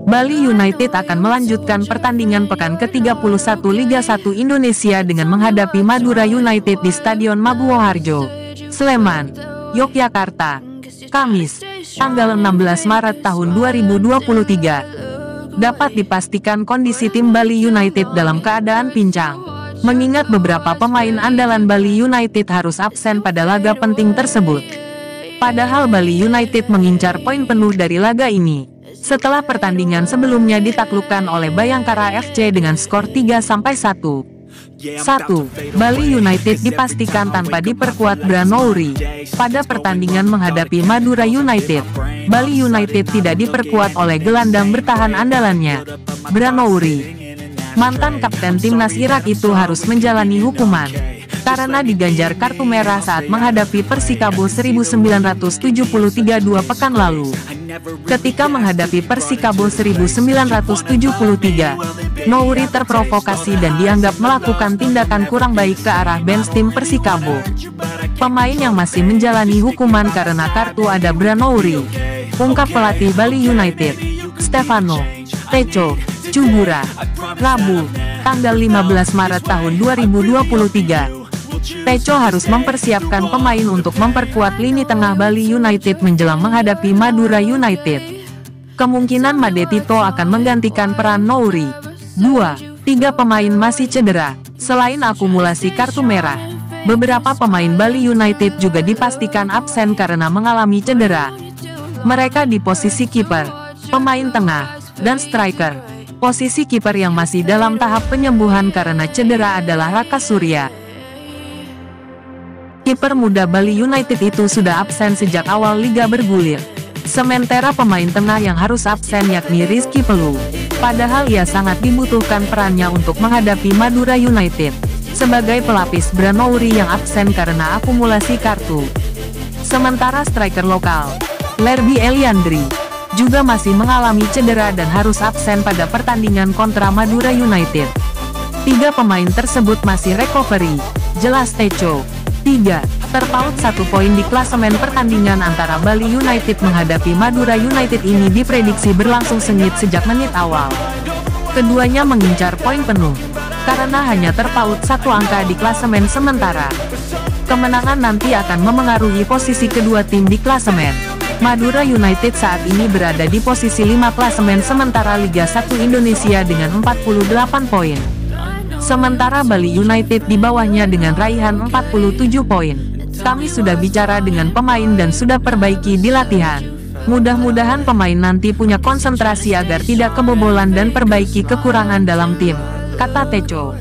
Bali United akan melanjutkan pertandingan pekan ke-31 Liga 1 Indonesia dengan menghadapi Madura United di Stadion Maguwoharjo, Sleman, Yogyakarta, Kamis, tanggal 16 Maret tahun 2023. Dapat dipastikan kondisi tim Bali United dalam keadaan pincang, mengingat beberapa pemain andalan Bali United harus absen pada laga penting tersebut. Padahal Bali United mengincar poin penuh dari laga ini, setelah pertandingan sebelumnya ditaklukkan oleh Bayangkara FC dengan skor 3-1. 1. Bali United dipastikan tanpa diperkuat Branouri. Pada pertandingan menghadapi Madura United, Bali United tidak diperkuat oleh gelandang bertahan andalannya, Branouri. Mantan kapten timnas Irak itu harus menjalani hukuman karena diganjar kartu merah saat menghadapi Persikabo 1973 2 pekan lalu. Ketika menghadapi Persikabo 1973, Nouri terprovokasi dan dianggap melakukan tindakan kurang baik ke arah bench tim Persikabo. Pemain yang masih menjalani hukuman karena kartu ada Branouri, ungkap pelatih Bali United, Stefano Teco Cubura, Rabu, tanggal 15 Maret tahun 2023. Teco harus mempersiapkan pemain untuk memperkuat lini tengah Bali United menjelang menghadapi Madura United. Kemungkinan Made Tito akan menggantikan peran Nouri. 2. 3 pemain masih cedera. Selain akumulasi kartu merah, beberapa pemain Bali United juga dipastikan absen karena mengalami cedera. Mereka di posisi kiper, pemain tengah, dan striker. Posisi kiper yang masih dalam tahap penyembuhan karena cedera adalah Raka Surya. Kiper muda Bali United itu sudah absen sejak awal liga bergulir. Sementara pemain tengah yang harus absen yakni Rizky Pelu. Padahal ia sangat dibutuhkan perannya untuk menghadapi Madura United sebagai pelapis Branouri yang absen karena akumulasi kartu. Sementara striker lokal, Lerby Eliandri, juga masih mengalami cedera dan harus absen pada pertandingan kontra Madura United. 3 pemain tersebut masih recovery, jelas Teco. 3. Terpaut 1 poin di klasemen pertandingan antara Bali United menghadapi Madura United ini diprediksi berlangsung sengit sejak menit awal. Keduanya mengincar poin penuh, karena hanya terpaut 1 angka di klasemen sementara. Kemenangan nanti akan memengaruhi posisi kedua tim di klasemen. Madura United saat ini berada di posisi 5 klasemen sementara Liga 1 Indonesia dengan 48 poin. Sementara Bali United di bawahnya dengan raihan 47 poin. Kami sudah bicara dengan pemain dan sudah perbaiki di latihan. Mudah-mudahan pemain nanti punya konsentrasi agar tidak kebobolan dan perbaiki kekurangan dalam tim, kata Teco.